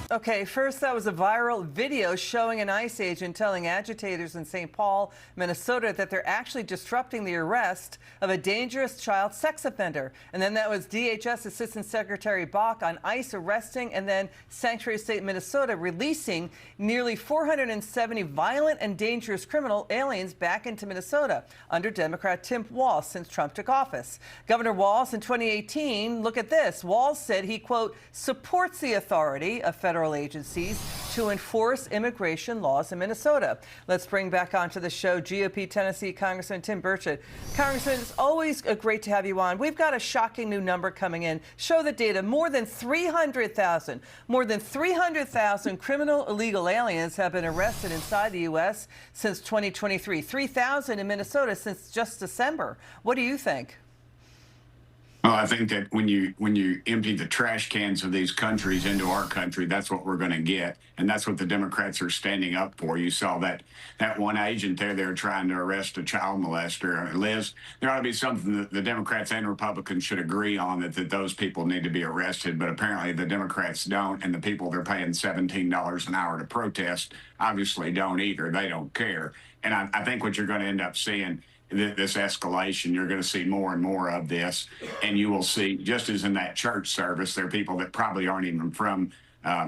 Okay, first, that was a viral video showing an ICE agent telling agitators in St. Paul, Minnesota, that they're actually disrupting the arrest of a dangerous child sex offender. And then that was DHS Assistant Secretary Bach on ICE arresting and then Sanctuary State, Minnesota, releasing nearly 470 violent and dangerous criminal aliens back into Minnesota under Democrat Tim Walz since Trump took office. Governor Walz in 2018, look at this. Walz said he, quote, supports the authority of federal agencies to enforce immigration laws in Minnesota. Let's bring back onto the show GOP Tennessee Congressman Tim Burchett. Congressman, it's always great to have you on. We've got a shocking new number coming in. Show the data. More than 300,000 criminal illegal aliens have been arrested inside the U.S. since 2023. 3,000 in Minnesota since just December. What do you think? Well, I think that when you empty the trash cans of these countries into our country, that's what we're going to get, and that's what the Democrats are standing up for. You saw that one agent there; they're trying to arrest a child molester. Liz, there ought to be something that the Democrats and Republicans should agree on, that those people need to be arrested. But apparently, the Democrats don't, and the people they're paying $17 an hour to protest obviously don't either. They don't care, and I think what you're going to end up seeing, this escalation, you're going to see more and more of this, and you will see, just as in that church service, there are people that probably aren't even from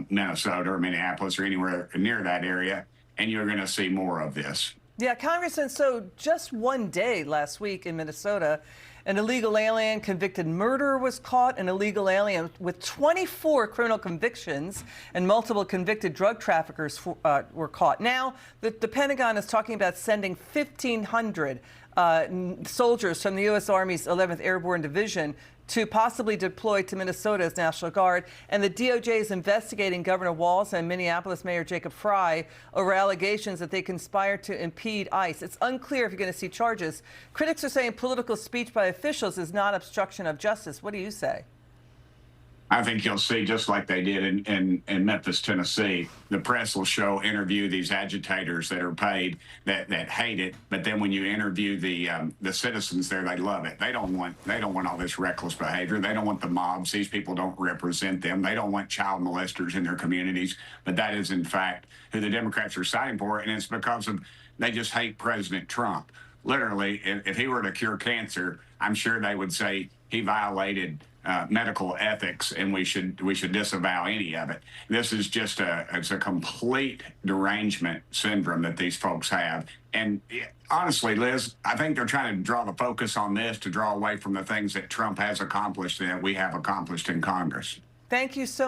Minnesota or Minneapolis or anywhere near that area, and you're going to see more of this. Yeah, Congressman, so just one day last week in Minnesota, an illegal alien convicted murderer was caught. An illegal alien with 24 criminal convictions and multiple convicted drug traffickers were caught. Now, the Pentagon is talking about sending 1,500 soldiers from the U.S. Army's 11th Airborne Division to possibly deploy to Minnesota as National Guard. And the DOJ is investigating Governor Walz and Minneapolis Mayor Jacob Frey over allegations that they conspired to impede ICE. It's unclear if you're going to see charges. Critics are saying political speech by officials is not obstruction of justice. What do you say? I think you'll see, just like they did in Memphis, Tennessee, the press will interview these agitators that are paid, that hate it, but then when you interview the citizens there, they love it. They don't want all this reckless behavior. They don't want the mobs. These people don't represent them. They don't want child molesters in their communities. But that is, in fact, who the Democrats are siding for, and it's because they just hate President Trump. Literally, if he were to cure cancer, I'm sure they would say he violated medical ethics, and we should disavow any of it. This is just it's a complete derangement syndrome that these folks have. And honestly, Liz, I think they're trying to draw the focus on this to draw away from the things that Trump has accomplished, that we have accomplished in Congress. Thank you so much.